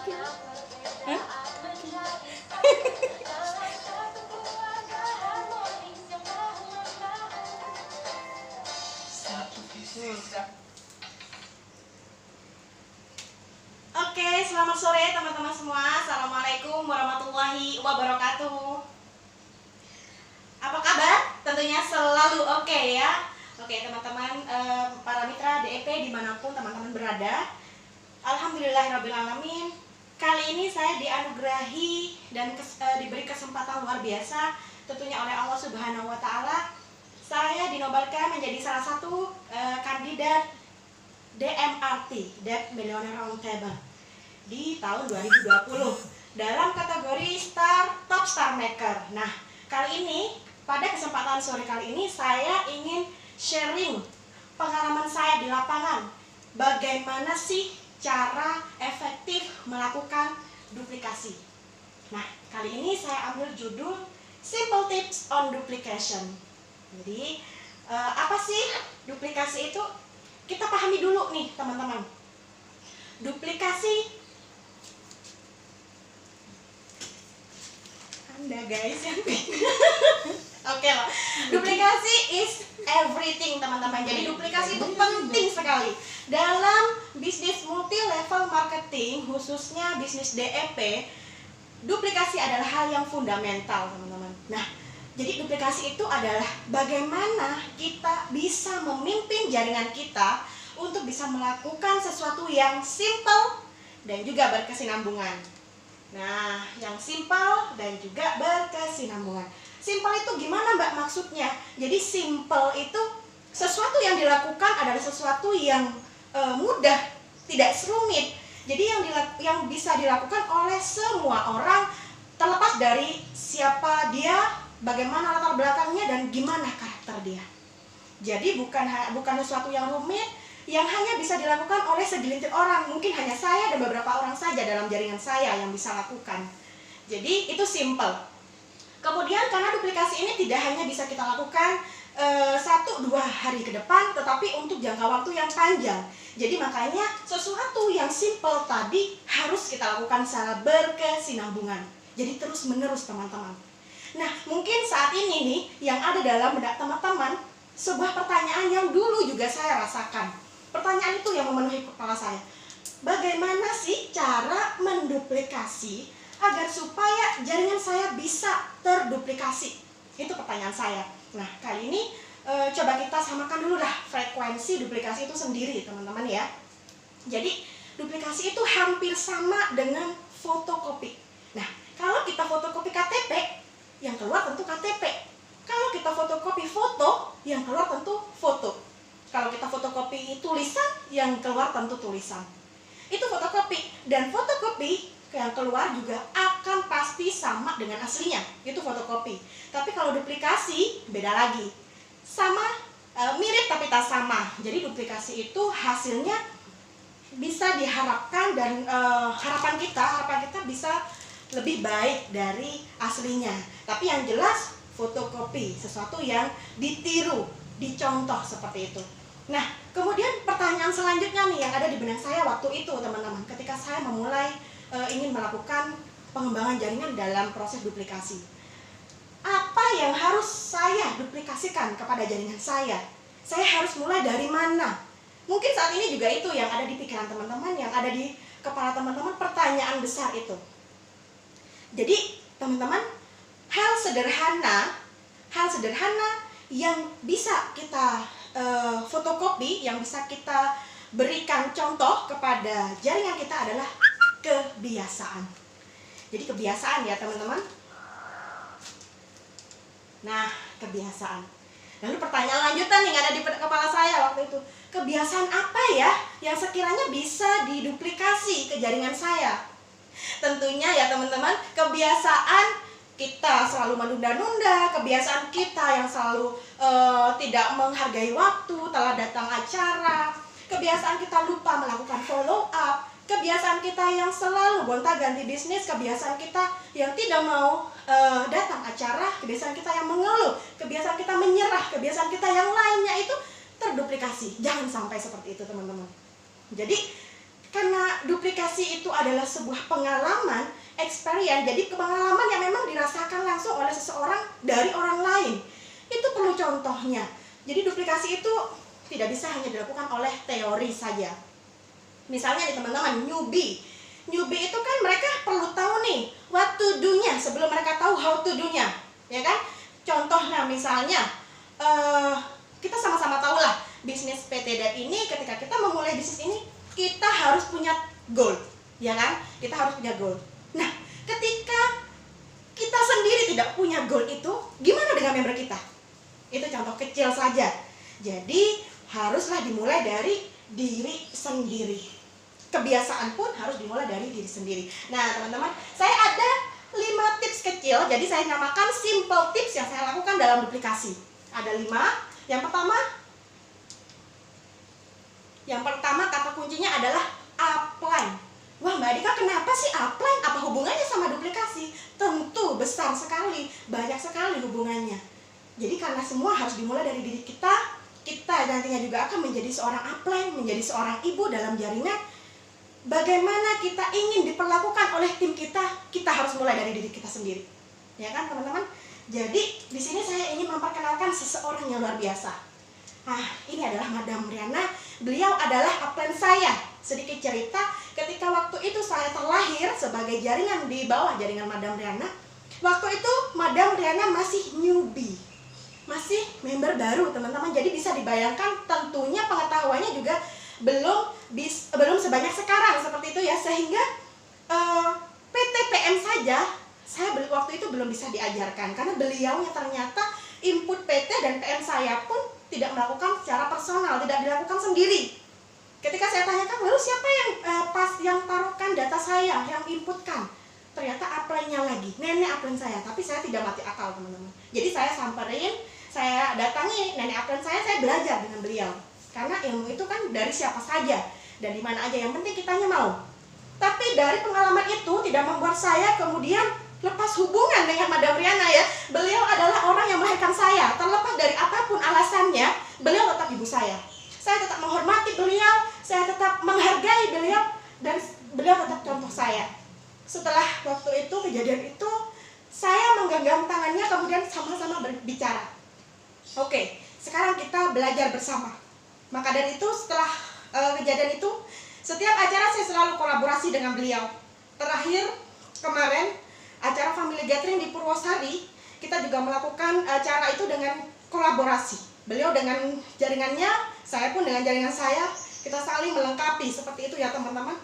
Hah? Oke, selamat sore teman-teman semua. Assalamualaikum warahmatullahi wabarakatuh. Apa kabar? Tentunya selalu oke ya. Oke teman-teman, para mitra DEP dimanapun teman-teman berada, alhamdulillahirrabbilalamin. Kali ini saya dianugerahi dan diberi kesempatan luar biasa tentunya oleh Allah Subhanahu wa Ta'ala. Saya dinobatkan menjadi salah satu kandidat DMRT, Debt Millionaire Roundtable, di tahun 2020 dalam kategori Top Star Maker. Nah, kali ini pada kesempatan sore kali ini saya ingin sharing pengalaman saya di lapangan. Bagaimana sih cara efektif melakukan duplikasi? Nah, kali ini saya ambil judul Simple Tips on Duplication. Jadi, apa sih duplikasi itu? Kita pahami dulu nih teman-teman. Duplikasi, Anda guys yang oke lah. Duplikasi is everything teman-teman. Jadi duplikasi itu penting sekali dalam bisnis multi level marketing, khususnya bisnis DEP. Duplikasi adalah hal yang fundamental teman-teman. Nah, jadi duplikasi itu adalah bagaimana kita bisa memimpin jaringan kita untuk bisa melakukan sesuatu yang simple dan juga berkesinambungan. Nah, yang simple dan juga berkesinambungan. Simple itu gimana Mbak maksudnya? Jadi simple itu sesuatu yang dilakukan adalah sesuatu yang mudah, tidak rumit. Jadi yang bisa dilakukan oleh semua orang terlepas dari siapa dia, bagaimana latar belakangnya, dan gimana karakter dia. Jadi bukan sesuatu yang rumit yang hanya bisa dilakukan oleh segelintir orang. Mungkin hanya saya dan beberapa orang saja dalam jaringan saya yang bisa lakukan. Jadi itu simple. Kemudian karena duplikasi ini tidak hanya bisa kita lakukan 1-2 hari ke depan, tetapi untuk jangka waktu yang panjang. Jadi makanya sesuatu yang simple tadi harus kita lakukan secara berkesinambungan. Jadi terus menerus teman-teman. Nah, mungkin saat ini nih yang ada dalam benak teman-teman sebuah pertanyaan yang dulu juga saya rasakan. Pertanyaan itu yang memenuhi kepala saya. Bagaimana sih cara menduplikasi agar supaya jaringan saya bisa terduplikasi? Itu pertanyaan saya. Nah, kali ini coba kita samakan dulu lah frekuensi duplikasi itu sendiri teman-teman ya. Jadi duplikasi itu hampir sama dengan fotokopi. Nah, kalau kita fotokopi KTP, yang keluar tentu KTP. Kalau kita fotokopi foto, yang keluar tentu foto. Kalau kita fotokopi tulisan, yang keluar tentu tulisan. Itu fotokopi. Dan fotokopi yang keluar juga akan pasti sama dengan aslinya. Itu fotokopi. Tapi kalau duplikasi, beda lagi. Sama, mirip tapi tak sama. Jadi duplikasi itu hasilnya bisa diharapkan dan harapan kita bisa lebih baik dari aslinya. Tapi yang jelas fotokopi, sesuatu yang ditiru, dicontoh seperti itu. Nah, kemudian pertanyaan selanjutnya nih yang ada di benak saya waktu itu teman-teman, ketika saya memulai ingin melakukan pengembangan jaringan dalam proses duplikasi. Apa yang harus saya duplikasikan kepada jaringan saya? Saya harus mulai dari mana? Mungkin saat ini juga itu yang ada di pikiran teman-teman, yang ada di kepala teman-teman, pertanyaan besar itu. Jadi teman-teman, hal sederhana yang bisa kita fotokopi, yang bisa kita berikan contoh kepada jaringan kita adalah kebiasaan. Jadi kebiasaan ya teman-teman. Nah, kebiasaan. Lalu pertanyaan lanjutan yang ada di kepala saya waktu itu, kebiasaan apa ya yang sekiranya bisa diduplikasi ke jaringan saya? Tentunya ya teman-teman, kebiasaan kita selalu menunda-nunda, kebiasaan kita yang selalu tidak menghargai waktu, telah datang acara, kebiasaan kita lupa melakukan follow up, kebiasaan kita yang selalu gonta-ganti bisnis, kebiasaan kita yang tidak mau datang acara, kebiasaan kita yang mengeluh, kebiasaan kita menyerah, kebiasaan kita yang lainnya itu terduplikasi. Jangan sampai seperti itu teman-teman. Jadi karena duplikasi duplikasi itu adalah sebuah pengalaman, experience, jadi pengalaman yang memang dirasakan langsung oleh seseorang dari orang lain. Itu perlu contohnya. Jadi duplikasi itu tidak bisa hanya dilakukan oleh teori saja. Misalnya nih teman-teman, newbie itu kan mereka perlu tahu nih what to do-nya sebelum mereka tahu how to do-nya, ya kan? Contohnya misalnya, kita sama-sama tahu lah bisnis PT Dan ini, ketika kita memulai bisnis ini kita harus punya goal, ya kan? Kita harus punya goal. Nah, ketika kita sendiri tidak punya goal itu, gimana dengan member kita? Itu contoh kecil saja. Jadi haruslah dimulai dari diri sendiri. Kebiasaan pun harus dimulai dari diri sendiri. Nah teman-teman, saya ada 5 tips kecil. Jadi saya namakan simple tips yang saya lakukan dalam duplikasi. Ada 5. Yang pertama kata kuncinya adalah apply. Wah Mbak Dika, kenapa sih apply? Apa hubungannya sama duplikasi? Tentu besar sekali, banyak sekali hubungannya. Jadi karena semua harus dimulai dari diri kita, kita nantinya juga akan menjadi seorang upline, menjadi seorang ibu dalam jaringan. Bagaimana kita ingin diperlakukan oleh tim kita, kita harus mulai dari diri kita sendiri. Ya kan teman-teman? Jadi di sini saya ingin memperkenalkan seseorang yang luar biasa. Ini adalah Madam Riana. Beliau adalah upline saya. Sedikit cerita, ketika waktu itu saya terlahir sebagai jaringan di bawah jaringan Madam Riana, waktu itu Madam Riana masih newbie, masih member baru teman-teman. Jadi bisa dibayangkan tentunya pengetahuannya juga belum sebanyak sekarang seperti itu ya, sehingga PTPM saja saya waktu itu belum bisa diajarkan karena beliaunya ternyata input PT dan PM saya pun tidak melakukan secara personal, tidak dilakukan sendiri. Ketika saya tanyakan, lalu siapa yang taruhkan data saya, yang inputkan? Ternyata upline-nya lagi, nenek upline saya, tapi saya tidak mati akal teman-teman. Jadi saya samperin, saya datangi nenek upline saya belajar dengan beliau. Karena ilmu itu kan dari siapa saja, dari mana aja, yang penting kitanya mau. Tapi dari pengalaman itu tidak membuat saya kemudian lepas hubungan dengan Madam Riana ya. Beliau adalah orang yang melahirkan saya, terlepas dari apapun alasannya, beliau tetap ibu saya. Saya tetap menghormati beliau, saya tetap menghargai beliau, dan beliau tetap contoh saya. Setelah waktu itu, kejadian itu, saya menggenggam tangannya, kemudian sama-sama berbicara. Oke, sekarang kita belajar bersama. Maka dari itu, setelah kejadian itu, setiap acara saya selalu kolaborasi dengan beliau. Terakhir, kemarin, acara family gathering di Purwosari, kita juga melakukan acara itu dengan kolaborasi. Beliau dengan jaringannya, saya pun dengan jaringan saya, kita saling melengkapi seperti itu ya teman-teman.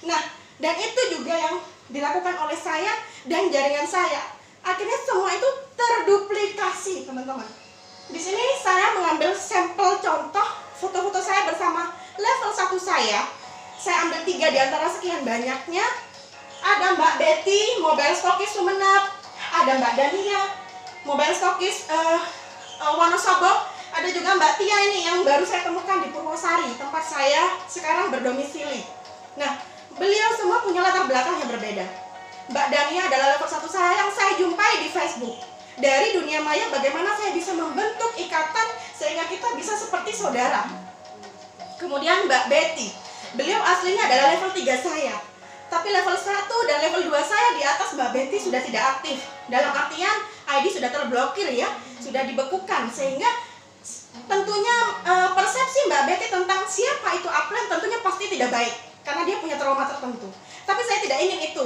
Nah, dan itu juga yang dilakukan oleh saya dan jaringan saya. Akhirnya semua itu terduplikasi teman-teman. Di sini saya mengambil sampel contoh foto-foto saya bersama level 1 saya. Saya ambil 3 di antara sekian banyaknya. Ada Mbak Betty, Mobile Stokis Sumenep. Ada Mbak Dania, Mobile Stokis Wonosobo. Ada juga Mbak Tia ini yang baru saya temukan di Purwosari, tempat saya sekarang berdomisili. Nah, beliau semua punya latar belakang yang berbeda. Mbak Dania adalah level 1 saya yang saya jumpai di Facebook. Dari dunia maya bagaimana saya bisa membentuk ikatan sehingga kita bisa seperti saudara. Kemudian Mbak Betty, beliau aslinya adalah level 3 saya. Tapi level 1 dan level 2 saya di atas Mbak Betty sudah tidak aktif. Dalam artian ID sudah terblokir ya, sudah dibekukan, sehingga tentunya persepsi Mbak Betty tentang siapa itu upline tentunya pasti tidak baik karena dia punya trauma tertentu. Tapi saya tidak ingin itu,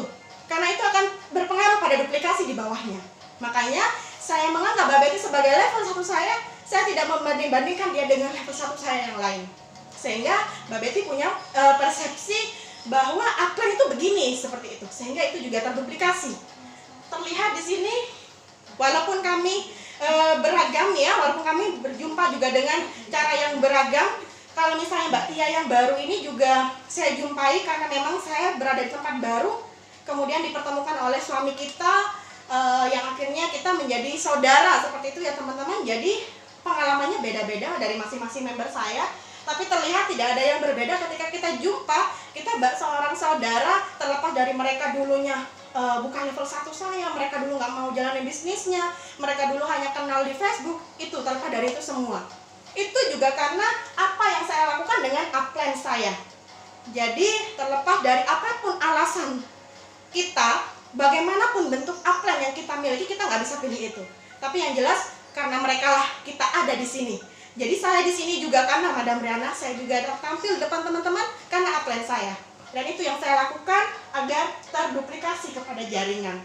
karena itu akan berpengaruh pada duplikasi di bawahnya. Makanya saya menganggap Mbak Betty sebagai level 1 saya tidak membanding-bandingkan dia dengan level 1 saya yang lain. Sehingga Mbak Betty punya persepsi bahwa upline itu begini, seperti itu. Sehingga itu juga terduplikasi. Terlihat di sini, walaupun kami beragam ya, walaupun kami berjumpa juga dengan cara yang beragam. Kalau misalnya Mbak Tia yang baru ini juga saya jumpai karena memang saya berada di tempat baru, kemudian dipertemukan oleh suami kita, yang akhirnya kita menjadi saudara seperti itu ya teman-teman. Jadi pengalamannya beda-beda dari masing-masing member saya, tapi terlihat tidak ada yang berbeda ketika kita jumpa. Kita seorang saudara, terlepas dari mereka dulunya bukan level 1 saya, mereka dulu nggak mau jalanin bisnisnya, mereka dulu hanya kenal di Facebook, itu terlepas dari itu semua. Itu juga karena apa yang saya lakukan dengan upline saya. Jadi terlepas dari apapun pemantasan kita, bagaimanapun bentuk upline yang kita miliki, kita nggak bisa pilih itu. Tapi yang jelas karena mereka lah kita ada di sini. Jadi saya di sini juga karena Madam Briana, saya juga tampil di depan teman-teman karena upline saya. Dan itu yang saya lakukan agar terduplikasi kepada jaringan.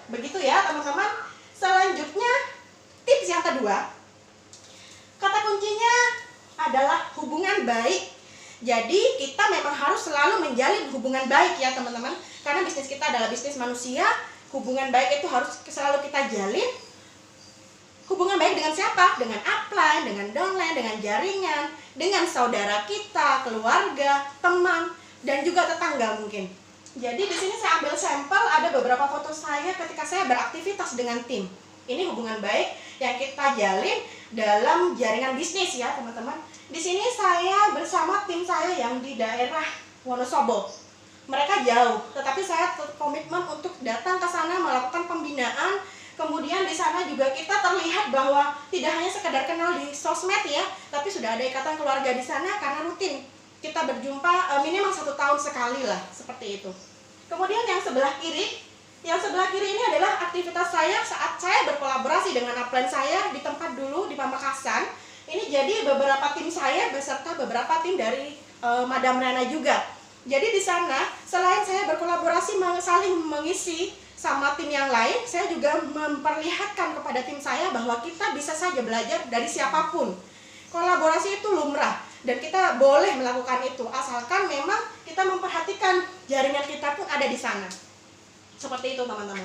Begitu ya teman-teman. Selanjutnya tips yang kedua, kata kuncinya adalah hubungan baik. Jadi kita memang harus selalu menjalin hubungan baik ya teman-teman. Karena bisnis kita adalah bisnis manusia, hubungan baik itu harus selalu kita jalin. Hubungan baik dengan siapa? Dengan upline, dengan downline, dengan jaringan, dengan saudara kita, keluarga, teman, dan juga tetangga mungkin. Jadi di sini saya ambil sampel, ada beberapa foto saya ketika saya beraktivitas dengan tim. Ini hubungan baik yang kita jalin dalam jaringan bisnis ya teman-teman. Di sini saya bersama tim saya yang di daerah Wonosobo. Mereka jauh, tetapi saya komitmen untuk datang ke sana melakukan pembinaan. Kemudian di sana juga kita terlihat bahwa tidak hanya sekedar kenal di sosmed ya, tapi sudah ada ikatan keluarga di sana karena rutin kita berjumpa minimal 1 tahun sekali lah, seperti itu. Kemudian yang sebelah kiri ini adalah aktivitas saya saat saya berkolaborasi dengan upline saya di tempat dulu di Pamekasan. Ini jadi beberapa tim saya beserta beberapa tim dari Madam Rana juga. Jadi di sana selain saya berkolaborasi saling mengisi sama tim yang lain, saya juga memperlihatkan kepada tim saya bahwa kita bisa saja belajar dari siapapun. Kolaborasi itu lumrah dan kita boleh melakukan itu asalkan memang kita memperhatikan jaringan kita pun ada di sana. Seperti itu teman-teman.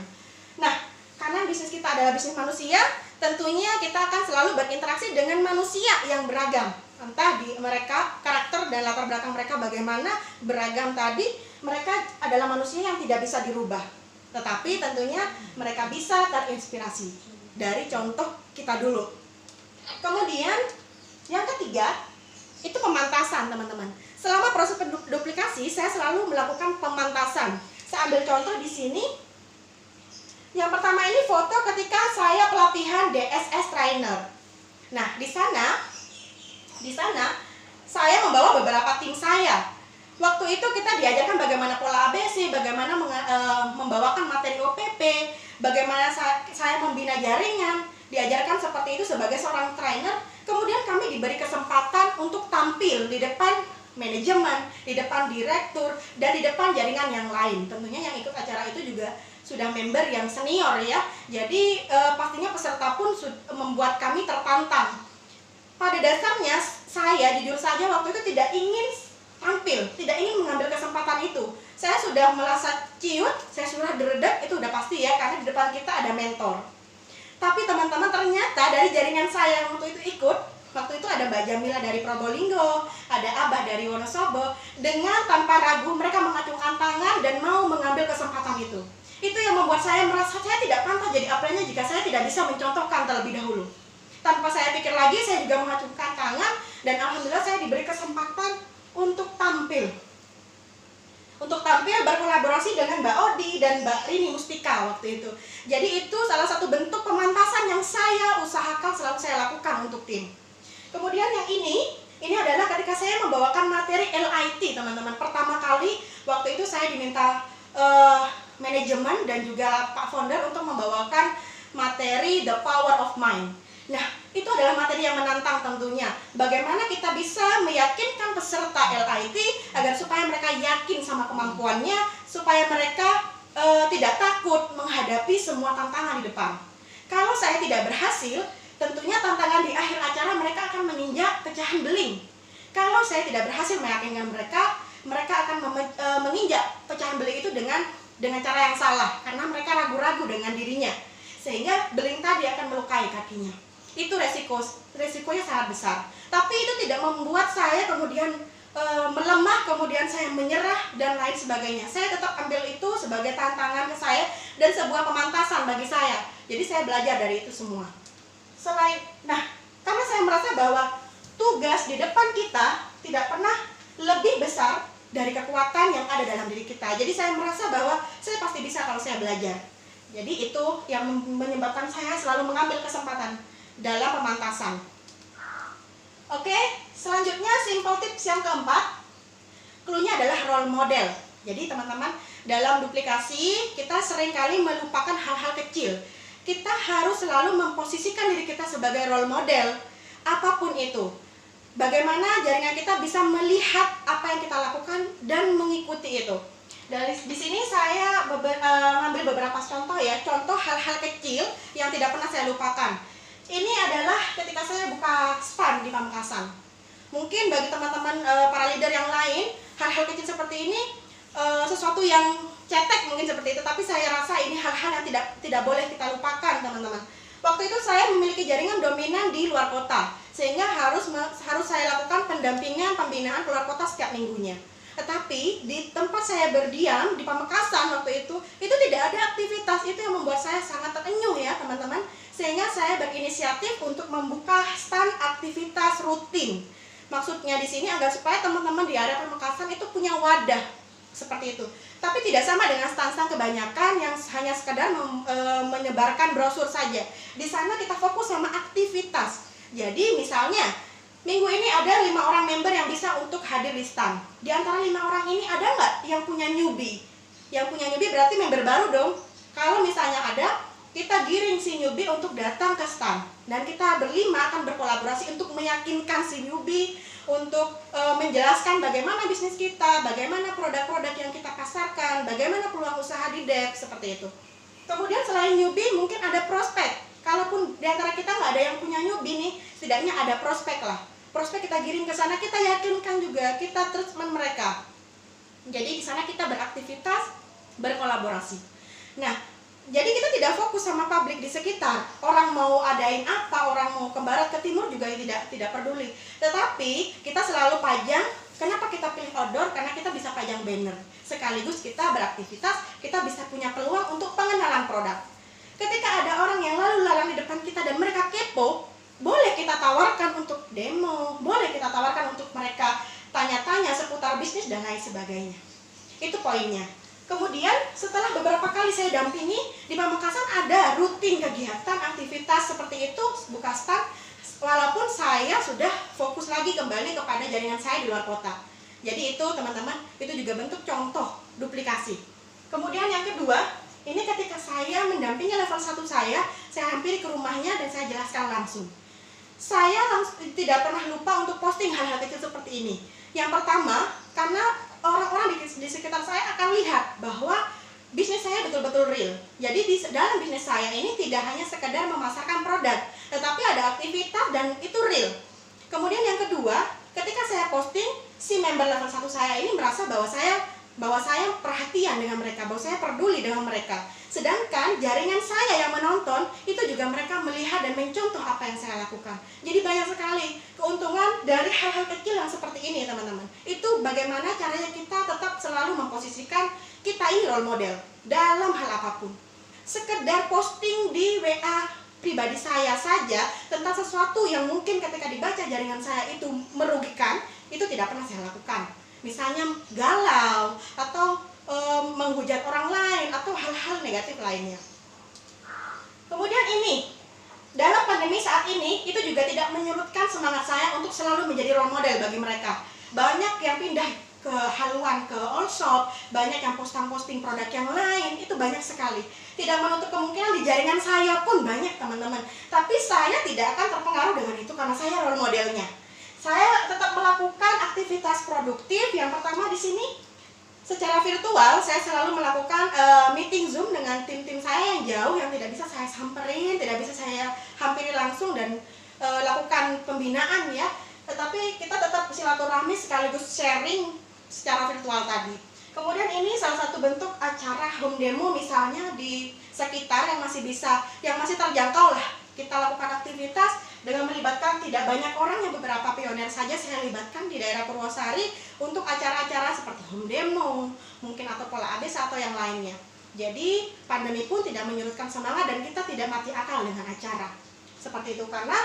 Nah, karena bisnis kita adalah bisnis manusia, tentunya kita akan selalu berinteraksi dengan manusia yang beragam. Entah di mereka, karakter dan latar belakang mereka bagaimana beragam tadi, mereka adalah manusia yang tidak bisa dirubah. Tetapi tentunya mereka bisa terinspirasi dari contoh kita dulu. Kemudian yang ketiga, itu pemantasan teman-teman. Selama proses duplikasi, saya selalu melakukan pemantasan. Saya ambil contoh di sini. Yang pertama ini foto ketika saya pelatihan DSS trainer. Nah, di sana saya membawa beberapa tim saya. Waktu itu kita diajarkan bagaimana pola ABC, bagaimana membawakan materi OPP, bagaimana saya membina jaringan, diajarkan seperti itu sebagai seorang trainer. Kemudian kami diberi kesempatan untuk tampil di depan manajemen, di depan direktur, dan di depan jaringan yang lain. Tentunya yang ikut acara itu juga sudah member yang senior ya. Jadi pastinya peserta pun membuat kami tertantang. Pada dasarnya saya jujur saja waktu itu tidak ingin tampil, tidak ingin mengambil kesempatan itu. Saya sudah merasa ciut, saya sudah deredek, itu udah pasti ya, karena di depan kita ada mentor. Tapi teman-teman ternyata dari jaringan saya yang waktu itu ikut, waktu itu ada Mbak Jamila dari Probolinggo, ada Abah dari Wonosobo, dengan tanpa ragu mereka mengacungkan tangan dan mau mengambil kesempatan itu. Itu yang membuat saya merasa saya tidak pantas jadi upline-nya jika saya tidak bisa mencontohkan terlebih dahulu. Tanpa saya pikir lagi, saya juga mengacungkan tangan dan alhamdulillah saya diberi kesempatan untuk tampil. Untuk tampil berkolaborasi dengan Mbak Odi dan Mbak Rini Mustika waktu itu. Jadi itu salah satu bentuk pemantasan yang saya usahakan selalu saya lakukan untuk tim. Kemudian yang ini adalah ketika saya membawakan materi LIT teman-teman. Pertama kali waktu itu saya diminta manajemen dan juga Pak Founder untuk membawakan materi The Power of Mind. Nah, itu adalah materi yang menantang tentunya. Bagaimana kita bisa meyakinkan peserta LIT agar supaya mereka yakin sama kemampuannya, supaya mereka tidak takut menghadapi semua tantangan di depan. Kalau saya tidak berhasil, tentunya tantangan di akhir acara mereka akan menginjak pecahan beling. Kalau saya tidak berhasil meyakinkan mereka, mereka akan menginjak pecahan beling itu dengan cara yang salah, karena mereka ragu-ragu dengan dirinya, sehingga beling tadi akan melukai kakinya. Itu resikonya sangat besar. Tapi itu tidak membuat saya kemudian melemah, kemudian saya menyerah dan lain sebagainya. Saya tetap ambil itu sebagai tantangan ke saya dan sebuah pemantasan bagi saya. Jadi saya belajar dari itu semua. Karena saya merasa bahwa tugas di depan kita tidak pernah lebih besar dari kekuatan yang ada dalam diri kita. Jadi saya merasa bahwa saya pasti bisa kalau saya belajar. Jadi itu yang menyebabkan saya selalu mengambil kesempatan dalam pemantasan. Oke, selanjutnya simple tips yang keempat. Cluenya adalah role model. Jadi teman-teman, dalam duplikasi kita seringkali melupakan hal-hal kecil. Kita harus selalu memposisikan diri kita sebagai role model, apapun itu. Bagaimana jaringan kita bisa melihat apa yang kita lakukan dan mengikuti itu. Di sini saya ngambil beberapa contoh ya, contoh hal-hal kecil yang tidak pernah saya lupakan. Ini adalah ketika saya buka span di Pamekasan. Mungkin bagi teman-teman para leader yang lain, hal-hal kecil seperti ini sesuatu yang cetek mungkin seperti itu, tapi saya rasa ini hal-hal yang tidak boleh kita lupakan, teman-teman. Waktu itu saya memiliki jaringan dominan di luar kota, sehingga harus saya lakukan pendampingan pembinaan keluar kota setiap minggunya. Tetapi di tempat saya berdiam di Pamekasan waktu itu tidak ada aktivitas. Itu yang membuat saya sangat terenyuh ya teman-teman. Sehingga saya berinisiatif untuk membuka stand aktivitas rutin. Maksudnya di sini agar supaya teman-teman di area Pamekasan itu punya wadah seperti itu. Tapi tidak sama dengan stand-stand kebanyakan yang hanya sekedar menyebarkan brosur saja. Di sana kita fokus sama aktivitas. Jadi misalnya minggu ini ada 5 orang member yang bisa untuk hadir di stand. Di antara 5 orang ini ada nggak yang punya newbie? Yang punya newbie berarti member baru dong. Kalau misalnya ada, kita giring si newbie untuk datang ke stand. Dan kita berlima akan berkolaborasi untuk meyakinkan si newbie, untuk menjelaskan bagaimana bisnis kita, bagaimana produk-produk yang kita pasarkan, bagaimana peluang usaha di Dev, seperti itu. Kemudian selain newbie, mungkin ada prospek. Kalaupun di antara kita nggak ada yang punya newbie nih, setidaknya ada prospek lah. Prospek kita giring ke sana, kita yakinkan juga, kita treatment mereka. Jadi di sana kita beraktivitas, berkolaborasi. Nah, jadi kita tidak fokus sama publik di sekitar. Orang mau adain apa, orang mau ke barat, ke timur juga tidak peduli. Tetapi kita selalu pajang. Kenapa kita pilih outdoor? Karena kita bisa pajang banner. Sekaligus kita beraktivitas, kita bisa punya peluang untuk pengenalan produk. Ketika ada orang yang lalu lalang di depan kita dan mereka kepo, boleh kita tawarkan untuk demo, boleh kita tawarkan untuk mereka tanya-tanya seputar bisnis dan lain sebagainya. Itu poinnya. Kemudian setelah beberapa kali saya dampingi, di Pamekasan ada rutin kegiatan, aktivitas seperti itu, buka stand, walaupun saya sudah fokus lagi kembali kepada jaringan saya di luar kota. Jadi itu teman-teman, itu juga bentuk contoh duplikasi. Kemudian yang kedua, ini ketika saya mendampingi level 1 saya hampiri ke rumahnya dan saya jelaskan langsung. Saya tidak pernah lupa untuk posting hal-hal kecil seperti ini. Yang pertama, karena orang-orang di sekitar saya akan lihat bahwa bisnis saya betul-betul real. Jadi di dalam bisnis saya ini tidak hanya sekedar memasarkan produk, tetapi ada aktivitas dan itu real. Kemudian yang kedua, ketika saya posting, si member level 1 saya ini merasa bahwa saya perhatian dengan mereka, bahwa saya peduli dengan mereka. Sedangkan jaringan saya yang menonton, itu juga mereka melihat dan mencontoh apa yang saya lakukan. Jadi banyak sekali keuntungan dari hal-hal kecil yang seperti ini teman-teman. Itu bagaimana caranya kita tetap selalu memposisikan kita ini role model dalam hal apapun. Sekedar posting di WA pribadi saya saja tentang sesuatu yang mungkin ketika dibaca jaringan saya itu merugikan, itu tidak pernah saya lakukan. Misalnya galau atau menghujat orang lain atau hal-hal negatif lainnya. Kemudian ini, dalam pandemi saat ini itu juga tidak menyurutkan semangat saya untuk selalu menjadi role model bagi mereka. Banyak yang pindah ke haluan, ke all shop, banyak yang posting produk yang lain, itu banyak sekali. Tidak menutup kemungkinan di jaringan saya pun banyak teman-teman. Tapi saya tidak akan terpengaruh dengan itu karena saya role modelnya. Saya tetap melakukan aktivitas produktif. Yang pertama di sini, secara virtual saya selalu melakukan meeting Zoom dengan tim-tim saya yang jauh, yang tidak bisa saya samperin, tidak bisa saya hampiri langsung dan lakukan pembinaan ya. Tetapi kita tetap silaturahmi sekaligus sharing secara virtual tadi. Kemudian ini salah satu bentuk acara home demo misalnya di sekitar yang masih terjangkau lah. Kita lakukan aktivitas dengan melibatkan tidak banyak orang, yang beberapa pionir saja saya libatkan di daerah Purwosari untuk acara-acara seperti home demo, mungkin atau pola ABS atau yang lainnya. Jadi pandemi pun tidak menyurutkan semangat dan kita tidak mati akal dengan acara seperti itu, karena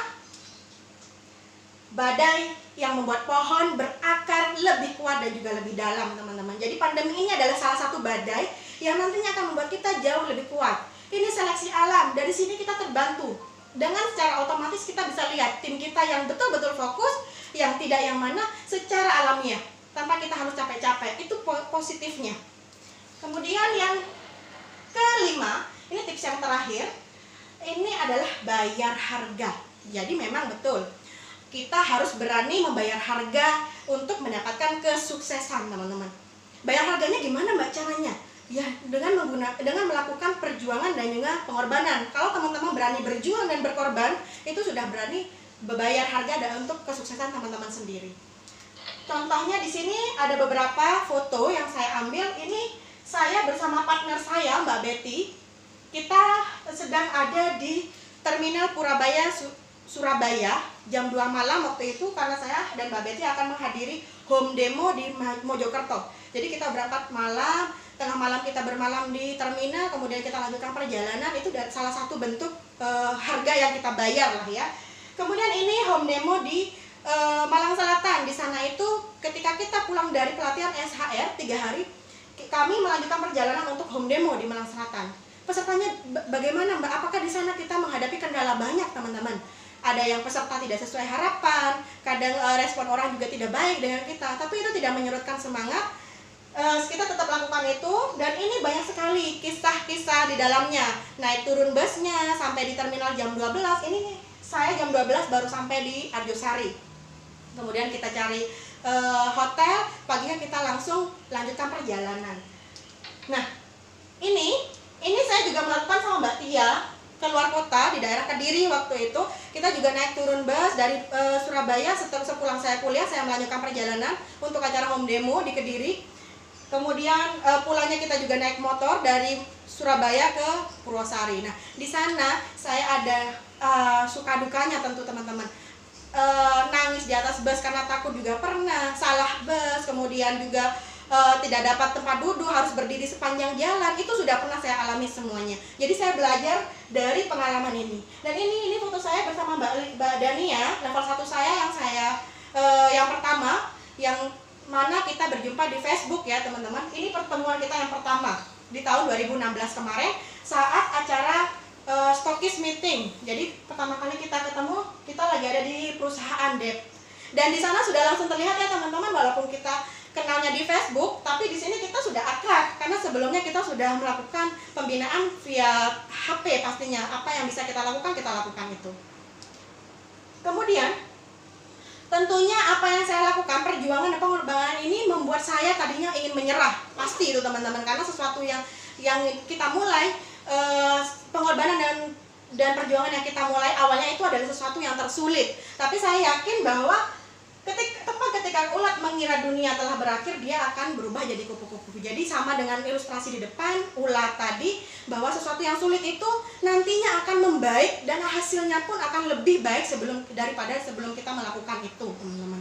badai yang membuat pohon berakar lebih kuat dan juga lebih dalam teman-teman. Jadi pandemi ini adalah salah satu badai yang nantinya akan membuat kita jauh lebih kuat. Ini seleksi alam, dari sini kita terbantu. Dengan secara otomatis kita bisa lihat tim kita yang betul-betul fokus, yang tidak yang mana secara alamiah. tanpa kita harus capek-capek. Itu positifnya. Kemudian yang kelima, ini tips yang terakhir, ini adalah bayar harga. Jadi memang betul, kita harus berani membayar harga untuk mendapatkan kesuksesan, teman-teman. Bayar harganya gimana Mbak caranya? Ya dengan melakukan perjuangan dan juga pengorbanan. Kalau teman-teman berani berjuang dan berkorban, itu sudah berani membayar harga untuk kesuksesan teman-teman sendiri. Contohnya di sini ada beberapa foto yang saya ambil. Ini saya bersama partner saya, Mbak Betty. Kita sedang ada di Terminal Purabaya, Surabaya, jam 2 malam waktu itu, karena saya dan Mbak Betty akan menghadiri home demo di Mojokerto. Jadi kita berangkat malam, tengah malam kita bermalam di terminal, kemudian kita lanjutkan perjalanan. Itu salah satu bentuk harga yang kita bayar lah ya. Kemudian ini home demo di Malang Selatan. Di sana itu ketika kita pulang dari pelatihan SHR 3 hari, kami melanjutkan perjalanan untuk home demo di Malang Selatan. Pesertanya bagaimana Mbak? Apakah di sana kita menghadapi kendala banyak, teman-teman? Ada yang peserta tidak sesuai harapan, kadang respon orang juga tidak baik dengan kita, tapi itu tidak menyurutkan semangat. Kita tetap lakukan itu, dan ini banyak sekali kisah-kisah di dalamnya. Naik turun busnya sampai di terminal jam 12. Ini saya jam 12 baru sampai di Arjosari. Kemudian kita cari hotel, paginya kita langsung lanjutkan perjalanan. Nah, ini saya juga melakukan sama Mbak Tia keluar kota di daerah Kediri waktu itu. Kita juga naik turun bus dari Surabaya. Sepulang saya kuliah, saya melanjutkan perjalanan untuk acara home demo di Kediri. Kemudian pulangnya kita juga naik motor dari Surabaya ke Purwosari. Nah, di sana saya ada suka dukanya tentu, teman-teman. Nangis di atas bus karena takut juga pernah, salah bus, kemudian juga tidak dapat tempat duduk, harus berdiri sepanjang jalan. Itu sudah pernah saya alami semuanya. Jadi saya belajar dari pengalaman ini. Dan ini foto saya bersama Mbak Dania, level 1 saya yang pertama, yang mana kita berjumpa di Facebook ya teman-teman. Ini pertemuan kita yang pertama di tahun 2016 kemarin saat acara stokis meeting. Jadi pertama kali kita ketemu, kita lagi ada di perusahaan Dep. Dan di sana sudah langsung terlihat ya teman-teman, walaupun kita kenalnya di Facebook, tapi di sini kita sudah akrab karena sebelumnya kita sudah melakukan pembinaan via HP pastinya. Apa yang bisa kita lakukan itu. Kemudian tentunya apa yang saya lakukan, perjuangan dan pengorbanan ini membuat saya tadinya ingin menyerah. Pasti itu teman-teman, karena sesuatu yang kita mulai, pengorbanan dan perjuangan yang kita mulai awalnya itu adalah sesuatu yang tersulit. Tapi saya yakin bahwa ketika ulat mengira dunia telah berakhir, dia akan berubah jadi kupu-kupu. Jadi sama dengan ilustrasi di depan ulat tadi, bahwa sesuatu yang sulit itu nantinya akan membaik dan hasilnya pun akan lebih baik daripada sebelum kita melakukan itu, teman-teman.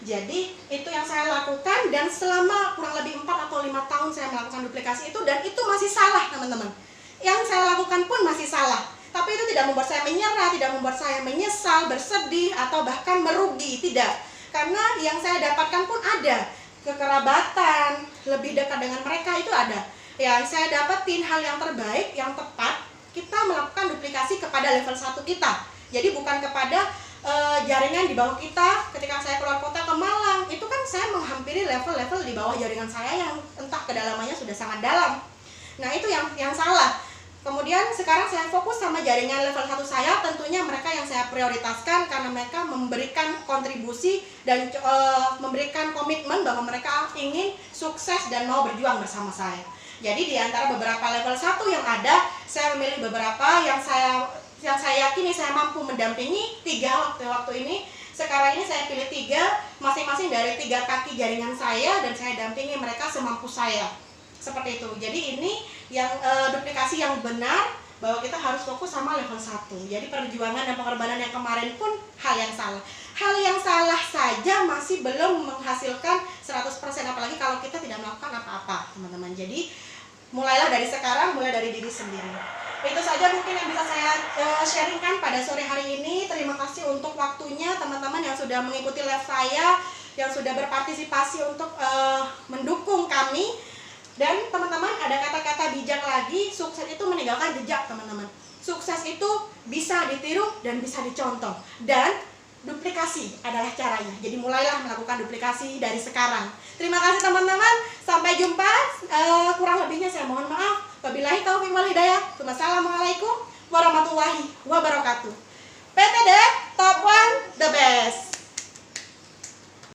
Jadi itu yang saya lakukan, dan selama kurang lebih 4 atau 5 tahun saya melakukan duplikasi itu, dan itu masih salah, teman-teman. Yang saya lakukan pun masih salah. Tapi itu tidak membuat saya menyerah, tidak membuat saya menyesal, bersedih, atau bahkan merugi, tidak. Karena yang saya dapatkan pun ada kekerabatan, lebih dekat dengan mereka itu ada. Yang saya dapetin hal yang terbaik, yang tepat, kita melakukan duplikasi kepada level 1 kita. Jadi bukan kepada jaringan di bawah kita. Ketika saya keluar kota ke Malang, itu kan saya menghampiri level-level di bawah jaringan saya yang entah kedalamannya sudah sangat dalam. Nah itu yang salah. Kemudian sekarang saya fokus sama jaringan level 1 saya, tentunya mereka yang saya prioritaskan karena mereka memberikan kontribusi dan memberikan komitmen bahwa mereka ingin sukses dan mau berjuang bersama saya. Jadi di antara beberapa level 1 yang ada, saya memilih beberapa yang saya yakini saya mampu mendampingi 3 waktu ini. Sekarang ini saya pilih 3, masing-masing dari 3 kaki jaringan saya, dan saya dampingi mereka semampu saya. Seperti itu. Jadi ini yang duplikasi yang benar, bahwa kita harus fokus sama level 1. Jadi perjuangan dan pengorbanan yang kemarin pun hal yang salah. Hal yang salah saja masih belum menghasilkan 100%, apalagi kalau kita tidak melakukan apa-apa, teman-teman. Jadi mulailah dari sekarang, mulai dari diri sendiri. Itu saja mungkin yang bisa saya sharingkan pada sore hari ini. Terima kasih untuk waktunya teman-teman yang sudah mengikuti live saya, yang sudah berpartisipasi untuk mendukung kami. Dan teman-teman, ada kata-kata bijak lagi, sukses itu meninggalkan jejak, teman-teman. Sukses itu bisa ditiru dan bisa dicontoh. Dan duplikasi adalah caranya. Jadi mulailah melakukan duplikasi dari sekarang. Terima kasih teman-teman. Sampai jumpa. Kurang lebihnya saya mohon maaf. Wabillahi taufiq wal hidayah. Wassalamualaikum warahmatullahi wabarakatuh. PT Dep